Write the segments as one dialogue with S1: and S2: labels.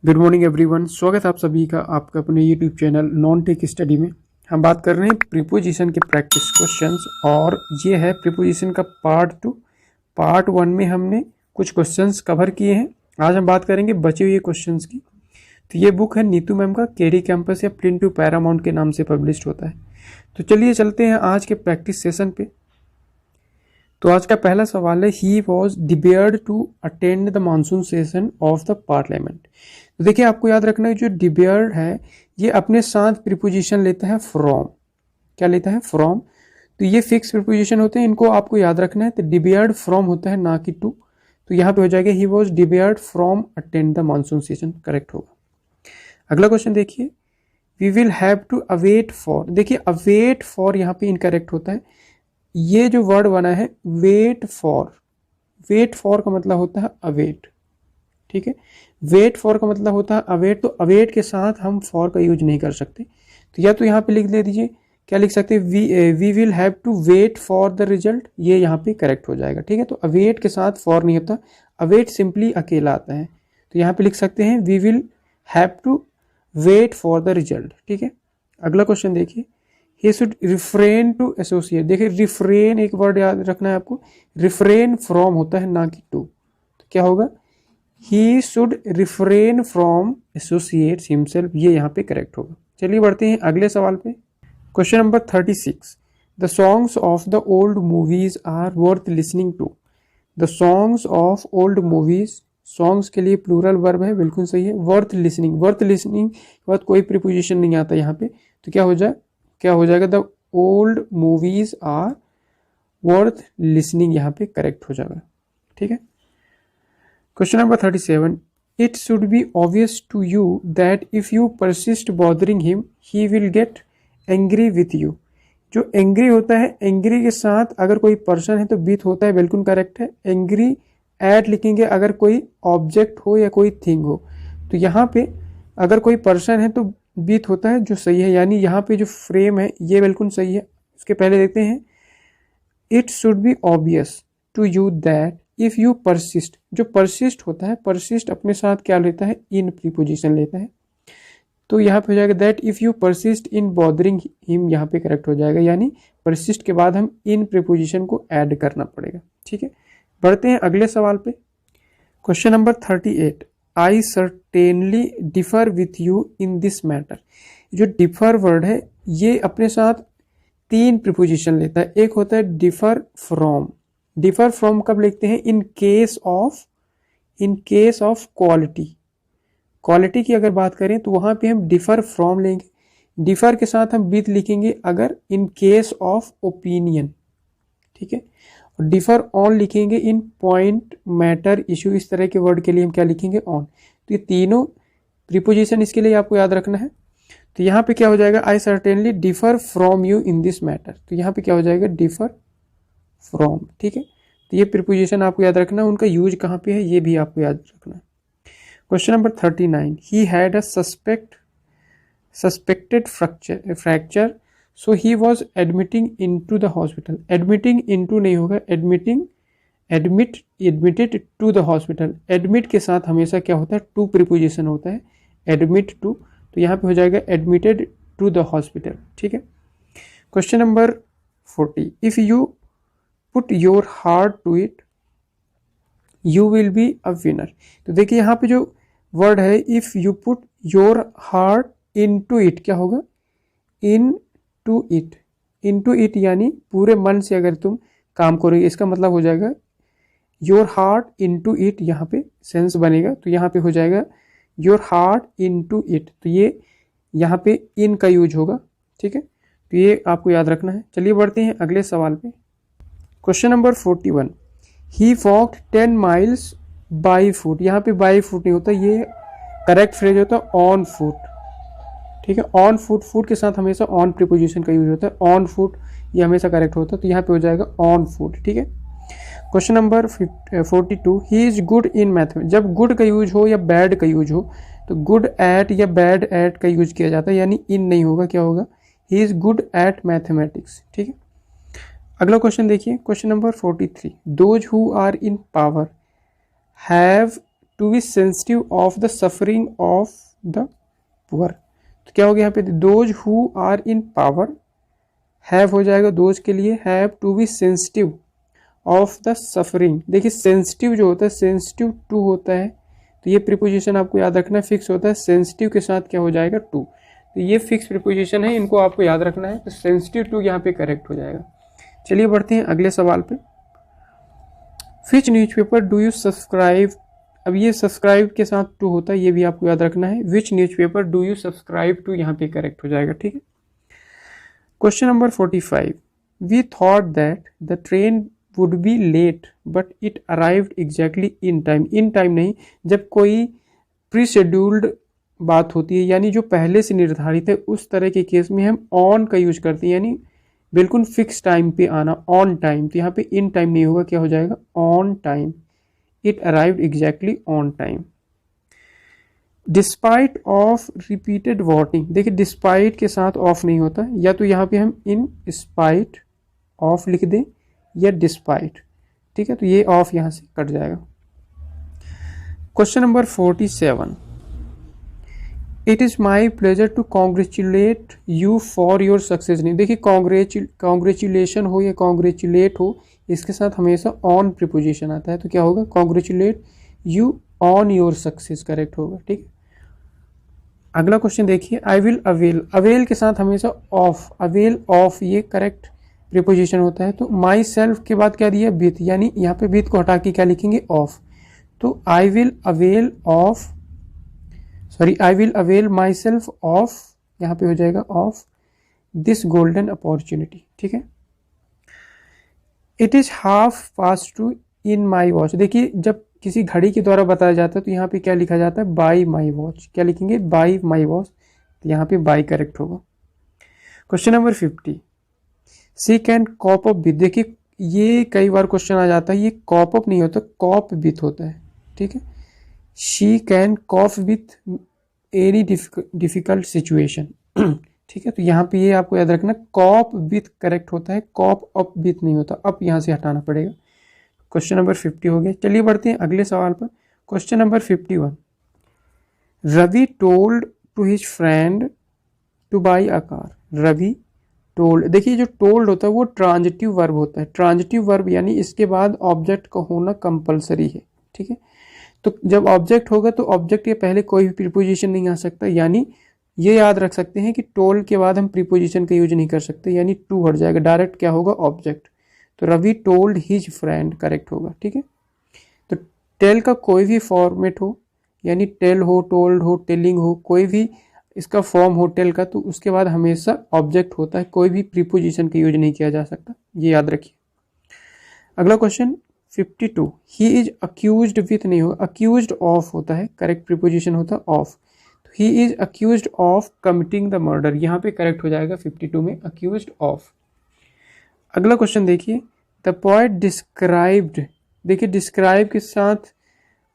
S1: Good morning everyone, स्वागत है आप सभी का आपका अपने YouTube channel non tech study में। हम बात कर रहे हैं प्रीपोजिशन के प्रैक्टिस क्वेश्चंस और ये है प्रीपोजिशन का पार्ट 2। पार्ट 1 में हमने कुछ क्वेश्चंस कवर किए हैं। आज हम बात करेंगे बचे हुए क्वेश्चंस की। तो ये बुक है नीतू मैम का, केरी कैंपस या प्रिंट टू पैरामाउंट के नाम से पब्लिश होता है। तो चलिए चलते हैं आज के प्रैक्टिस सेशन पे। तो आज का पहला सवाल है, he was debarred to attend the monsoon session of the parliament. तो देखिए, आपको याद रखना है जो डिबेयर्ड है ये अपने साथ प्रीपोजिशन लेता है फ्रॉम। क्या लेता है? फ्रॉम। तो ये फिक्स प्रीपोजिशन होते हैं, इनको आपको याद रखना है। तो डिबेयर्ड फ्रॉम होता है, ना कि टू। तो यहाँ पे हो जाएगा he was debarred from attend the monsoon session, correct होगा। अगला क्वेश्चन देखिए, we will have to await for. देखिए, अवेट फॉर यहाँ पे इनकरेक्ट होता है। ये जो वर्ड बना है वेट फॉर, वेट फॉर का मतलब होता है अवेट। ठीक है, वेट फॉर का मतलब होता है अवेट। तो अवेट के साथ हम फॉर का यूज नहीं कर सकते। तो या तो यहाँ पे लिख दे दीजिए, क्या लिख सकते हैं, we will have to wait for the result. ये यहाँ पे करेक्ट हो जाएगा। ठीक है, तो अवेट के साथ फॉर नहीं होता, अवेट सिंपली अकेला आता है। तो यहाँ पे लिख सकते हैं we will have to wait for the result. ठीक है, अगला क्वेश्चन देखिए, he should refrain to associate। देखिए, रिफ्रेन एक वर्ड याद रखना है आपको, रिफ्रेन फ्रॉम होता है, ना कि टू। तो क्या होगा, he should refrain from associates himself। ये यहाँ पे करेक्ट होगा। चलिए बढ़ते हैं अगले सवाल पे। Question number 36, the songs of the old movies are worth listening to। the songs of old movies, songs के लिए प्लूरल वर्ब है, बिल्कुल सही है। वर्थ लिसनिंग, वर्थ लिसनिंग के बाद कोई प्रीपोजिशन नहीं आता यहाँ पे। तो क्या हो जाएगा, the old movies are worth listening, यहाँ पे करेक्ट हो जाएगा। ठीक है, question number 37, it should be obvious to you that if you persist bothering him he will get angry with you. जो एंग्री होता है, एंग्री के साथ अगर कोई पर्सन है तो बीथ होता है, बिल्कुल करेक्ट है। एंग्री ऐड लिखेंगे अगर कोई ऑब्जेक्ट हो या कोई थिंग हो। तो यहाँ पे अगर कोई पर्सन है तो बीथ होता है, जो सही है। यानी यहाँ पे जो फ्रेम है ये बिल्कुल सही है। उसके पहले देखते हैं, it should be obvious to you that if you persist. जो परसिस्ट होता है, परसिस्ट अपने साथ क्या लेता है, इन प्रीपोजिशन लेता है। तो यहाँ पे हो जाएगा that if you persist in bothering him, यहाँ पे करेक्ट हो जाएगा। यानी परसिस्ट के बाद हम इन प्रीपोजिशन को ऐड करना पड़ेगा। ठीक है, बढ़ते हैं अगले सवाल पे। Question number 38, I certainly differ with you in this matter. जो डिफर वर्ड है ये अपने साथ 3 प्रीपोजिशन लेता है। एक होता है डिफर फ्रॉम। डिफर फ्रॉम कब लिखते हैं, in case of quality. Quality की अगर बात करें तो वहां पे हम डिफर फ्रॉम लेंगे। डिफर के साथ हम विथ लिखेंगे अगर इन केस ऑफ ओपिनियन। ठीक है, और डिफर ऑन लिखेंगे इन पॉइंट, मैटर, इशू। इस तरह के वर्ड के लिए हम क्या लिखेंगे, ऑन। तो ये तीनों प्रीपोजिशन इसके लिए आपको याद रखना है। तो यहाँ पे क्या हो जाएगा, I certainly differ from you in this matter. तो यहाँ पे क्या हो जाएगा, डिफर फ्रॉम। ठीक है, तो ये प्रीपोजिशन आपको याद रखना है, उनका यूज कहाँ पे है ये भी आपको याद रखना है। Question number 39, he had a suspected fracture so he was admitting into the hospital. Admitting into नहीं होगा, admitted to the hospital. Admit के साथ हमेशा क्या होता है, टू प्रीपोजिशन होता है, एडमिट टू। तो यहाँ पे हो जाएगा एडमिटेड टू द हॉस्पिटल। ठीक है, question number 40, if you put your heart to it you will be a winner. तो देखिए यहाँ पे जो वर्ड है, if you put your heart in to it, क्या होगा, इन टू इट यानी पूरे मन से अगर तुम काम करोगे, इसका मतलब हो जाएगा योर हार्ट इनटू इट। यहाँ पे सेंस बनेगा, तो यहाँ पे हो जाएगा योर हार्ट इनटू इट। तो ये यहाँ पे इन का यूज होगा। ठीक है, तो ये आपको याद रखना है। चलिए बढ़ते हैं अगले सवाल पे। Question number 41, he walked 10 miles by foot. यहाँ पे बाई फुट नहीं होता, ये करेक्ट फ्रेज होता है ऑन फुट। ठीक है, ऑन फुट, फुट के साथ हमेशा ऑन प्रीपोजिशन का यूज होता है, ऑन फुट, ये हमेशा करेक्ट होता है। तो यहाँ पे हो जाएगा ऑन फुट। ठीक है, question number 42, he is good in mathematics. जब गुड का यूज हो या बैड का यूज हो तो गुड एट या बैड एट का यूज किया जाता है, यानी इन नहीं होगा। क्या होगा, he is good at mathematics. ठीक है, अगला क्वेश्चन देखिए, question number 43, those who are in power have to be sensitive of the suffering of the poor. तो क्या हो गया यहाँ पे, those who are in power, have हो जाएगा दोज के लिए, have to be sensitive of the suffering. देखिए सेंसिटिव जो होता है, सेंसिटिव टू होता है, तो ये प्रीपोजिशन आपको याद रखना फिक्स होता है, सेंसिटिव के साथ क्या हो जाएगा, टू। तो ये फिक्स प्रीपोजिशन है, इनको आपको याद रखना है, तो सेंसिटिव टू यहाँ पे करेक्ट हो जाएगा। चलिए बढ़ते हैं अगले सवाल पे। विच न्यूज़पेपर डू यू सब्सक्राइब, अब ये सब्सक्राइब के साथ टू होता है, ये भी आपको याद रखना है। Which newspaper do you subscribe to, यहाँ पे करेक्ट हो जाएगा, ठीक है। Question number 45, we thought that the train would be late but it arrived exactly in time. In time नहीं, जब कोई प्री शेड्यूल्ड बात होती है, यानी जो पहले से निर्धारित है, उस तरह के केस में हम ऑन का यूज करते हैं, यानी बिल्कुल फिक्स टाइम पे आना, ऑन टाइम। तो यहाँ पे इन टाइम नहीं होगा, क्या हो जाएगा, on time. It arrived exactly on time. Despite of repeated warning, देखिए डिस्पाइट के साथ ऑफ नहीं होता, या तो यहाँ पे हम इन स्पाइट ऑफ लिख दें या डिस्पाइट, ठीक है, तो ये ऑफ यहाँ से कट जाएगा। Question number 47, it is my pleasure to congratulate you for your success. नहीं, देखिए कॉन्ग्रेचुलेशन हो या कॉन्ग्रेचुलेट हो, इसके साथ हमेशा ऑन प्रीपोजिशन आता है, तो क्या होगा, congratulate you on your success, correct होगा, ठीक है। अगला क्वेश्चन देखिए, आई विल अवेल, अवेल के साथ हमेशा ऑफ, अवेल ऑफ, ये करेक्ट प्रीपोजिशन होता है। तो माई सेल्फ के बाद क्या दिया, विथ, यानी यहाँ पे विथ को हटा के क्या लिखेंगे, ऑफ। तो I will avail of, sorry, I will avail my self of, यहाँ पे हो जाएगा ऑफ दिस गोल्डन अपॉर्चुनिटी, ठीक है। It is half past two in my watch, देखिए जब किसी घड़ी के द्वारा बताया जाता है तो यहाँ पे क्या लिखा जाता है, बाई माई वॉच, क्या लिखेंगे, बाई माई वॉच, तो यहाँ पे बाई करेक्ट होगा। Question number 50, she can cope up with, देखिए ये कई बार क्वेश्चन आ जाता है, ये कॉप अप नहीं होता, कॉप विथ होता है, ठीक है। She can cope with any difficult situation, ठीक है, तो यहाँ पे ये आपको याद रखना, कॉप विथ करेक्ट होता है, कॉप अप विथ नहीं होता, अप यहाँ से हटाना पड़ेगा। क्वेश्चन नंबर 50 हो गया। चलिए बढ़ते हैं अगले सवाल पर। Question number 51, Ravi told to his friend to buy a car, Ravi told, देखिए जो टोल्ड होता है वो ट्रांजिटिव वर्ब होता है, ट्रांजिटिव वर्ब यानी इसके बाद ऑब्जेक्ट का होना कंपलसरी है, ठीक है। तो जब ऑब्जेक्ट होगा तो ऑब्जेक्ट के पहले कोई भी प्रीपोजिशन नहीं आ सकता, यानी ये याद रख सकते हैं कि टोल्ड के बाद हम प्रीपोजिशन का यूज नहीं कर सकते, यानी टू हट जाएगा, डायरेक्ट क्या होगा, ऑब्जेक्ट। तो Ravi told his friend correct होगा, ठीक है। तो टेल का कोई भी फॉर्मेट हो, यानी टेल हो, टोल्ड हो, टेलिंग हो, कोई भी इसका फॉर्म हो टेल का, तो उसके बाद हमेशा ऑब्जेक्ट होता है, कोई भी प्रीपोजिशन का यूज नहीं किया जा सकता, ये याद रखिए। अगला question 52, he is accused with नहीं होगा, अक्यूज्ड ऑफ होता है, करेक्ट प्रीपोजिशन होता है ऑफ। तो he is accused of committing the murder, यहाँ पे करेक्ट हो जाएगा 52 में, अक्यूज्ड ऑफ। अगला क्वेश्चन देखिए, द पोएट डिस्क्राइब्ड, देखिए डिस्क्राइब के साथ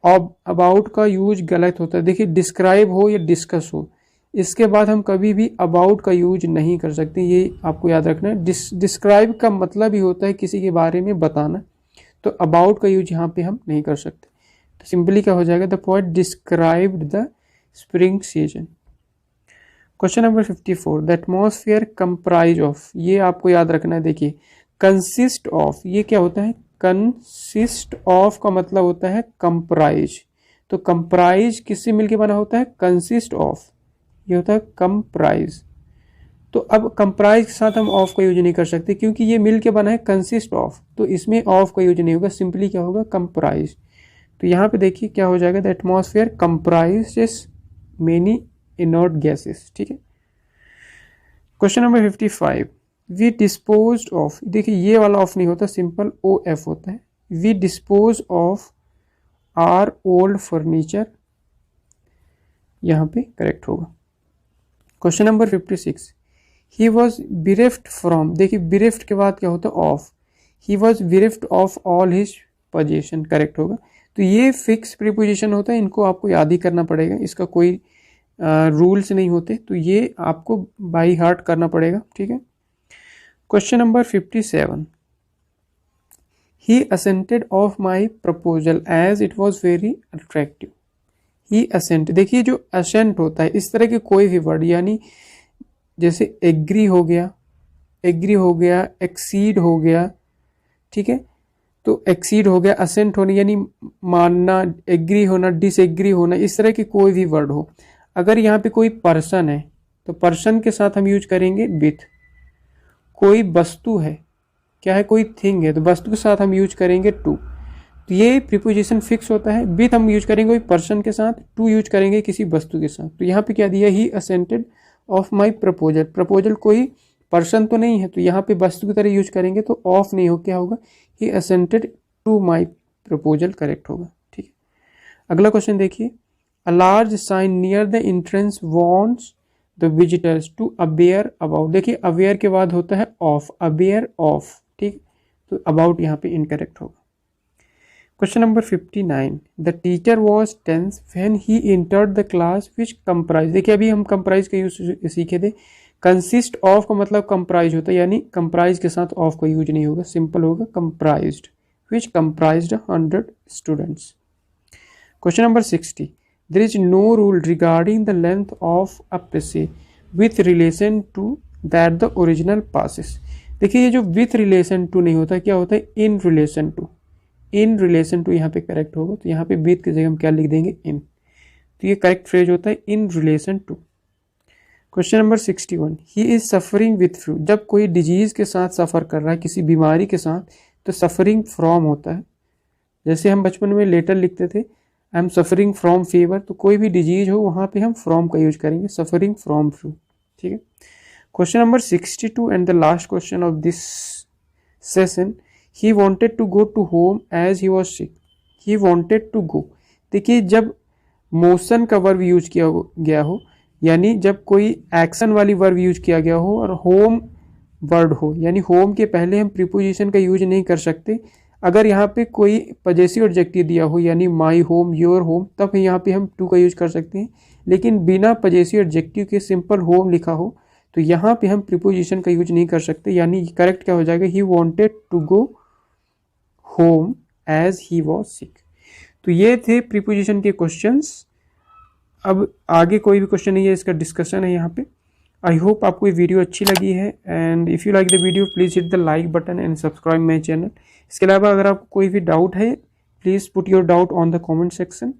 S1: अबाउट का यूज गलत होता है, देखिए डिस्क्राइब हो या डिस्कस हो, इसके बाद हम कभी भी अबाउट का यूज नहीं कर सकते, ये आपको याद रखना है। डिस्क्राइब का मतलब ही होता है किसी के बारे में बताना, तो अबाउट का यूज यहाँ पे हम नहीं कर सकते, तो सिंपली क्या हो जाएगा, the poet described the spring season. Question number 54, the atmosphere comprise of, ये आपको याद रखना है, देखिए कंसिस्ट ऑफ, ये क्या होता है, कंसिस्ट ऑफ का मतलब होता है कंप्राइज, तो कंप्राइज किससे मिलके बना होता है, कंसिस्ट ऑफ, ये होता है कंप्राइज। तो अब कंप्राइज के साथ हम ऑफ का यूज नहीं कर सकते, क्योंकि ये मिल के बना है कंसिस्ट ऑफ, तो इसमें ऑफ का यूज नहीं होगा, सिंपली क्या होगा, कंप्राइज। तो यहाँ पे देखिए क्या हो जाएगा, the atmosphere comprises many inert gases, ठीक है। Question number 55, we dispose of, देखिए ये वाला ऑफ नहीं होता, सिंपल ओ एफ होता है, we dispose of our old furniture, यहाँ पे करेक्ट होगा। Question number 56, he was bereft from, देखिए बिरेफ्ड के बाद क्या होता है, of, he was bereft of all his position, correct होगा। तो ये फिक्स प्रीपोजिशन होता है, इनको आपको याद ही करना पड़ेगा, इसका कोई रूल्स नहीं होते, तो ये आपको बाई हार्ट करना पड़ेगा, ठीक है। Question number 57, he assented of my proposal as it was very attractive. He assent, देखिए जो असेंट होता है इस तरह के कोई भी वर्ड, यानी जैसे एग्री हो गया, एक्सीड हो गया, ठीक है, तो एक्सीड हो गया, असेंट होना यानी मानना, एग्री होना, डिसएग्री होना, इस तरह के कोई भी वर्ड हो। अगर यहाँ पे कोई पर्सन है तो पर्सन के साथ हम यूज करेंगे विथ। कोई वस्तु है, क्या है, कोई थिंग है, तो वस्तु के साथ हम यूज करेंगे टू। तो ये प्रीपोजिशन फिक्स होता है। विथ हम यूज करेंगे कोई पर्सन के साथ, टू यूज करेंगे किसी वस्तु के साथ। तो यहाँ पे क्या दिया, he assented of my proposal. Proposal कोई पर्सन तो नहीं है, तो यहाँ पे वस्तु की तरह यूज करेंगे तो ऑफ नहीं हो, क्या होगा, he assented to my proposal, correct होगा। ठीक है, अगला क्वेश्चन देखिए। A large sign near the entrance wants the visitors to aware about. देखिए अवेयर के बाद होता है ऑफ, अवेयर ऑफ, ठीक, तो अबाउट यहाँ पे इनकरेक्ट होगा। Question number 59, the teacher was tense when he entered the class which comprise. देखिए अभी हम कंप्राइज का यूज सीखे थे। कंसिस्ट ऑफ का मतलब कंप्राइज होता है, यानी कंप्राइज के साथ ऑफ का यूज नहीं होगा, सिंपल होगा comprised, which comprised 100 students. Question number 60, there is no rule regarding the length of a passage with relation to that the original passage. देखिए ये जो विथ रिलेशन टू नहीं होता, क्या होता है, in relation to. In relation to यहाँ पे करेक्ट होगा, तो यहाँ पे विथ की जगह हम क्या लिख देंगे, इन। तो ये करेक्ट फ्रेज होता है in relation to. Question number 61, he is suffering with flu. जब कोई डिजीज के साथ सफर कर रहा है, किसी बीमारी के साथ, तो सफरिंग फ्रॉम होता है। जैसे हम बचपन में लेटर लिखते थे, I am suffering from fever, तो कोई भी डिजीज हो वहां पे हम फ्रॉम का यूज करेंगे, सफरिंग फ्रॉम फ्लू। ठीक है, question number 62 and the last question of this session, he wanted to go to home as he was sick. He wanted to go, देखिए जब मोशन का वर्ब यूज किया गया हो, यानी जब कोई एक्शन वाली वर्ब यूज किया गया हो और होम वर्ड हो, यानी होम के पहले हम प्रीपोजिशन का यूज नहीं कर सकते। अगर यहाँ पे कोई पजेसिव एडजेक्टिव दिया हो, यानी माई होम, योर होम, तब यहाँ पे हम टू का यूज कर सकते हैं। लेकिन बिना पजेसिव एडजेक्टिव के सिंपल होम लिखा हो तो यहाँ पे हम प्रीपोजिशन का यूज नहीं कर सकते, यानी करेक्ट क्या हो जाएगा, he wanted to go home as he was sick. तो ये थे प्रीपोजिशन के क्वेश्चंस। अब आगे कोई भी क्वेश्चन नहीं है, इसका डिस्कशन है यहाँ पे। आई होप आपको ये वीडियो अच्छी लगी है, and if you like the video please hit the like button and subscribe my channel. इसके अलावा अगर आपको कोई भी डाउट है, please put your doubt on the comment section.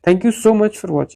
S1: Thank you so much for watching.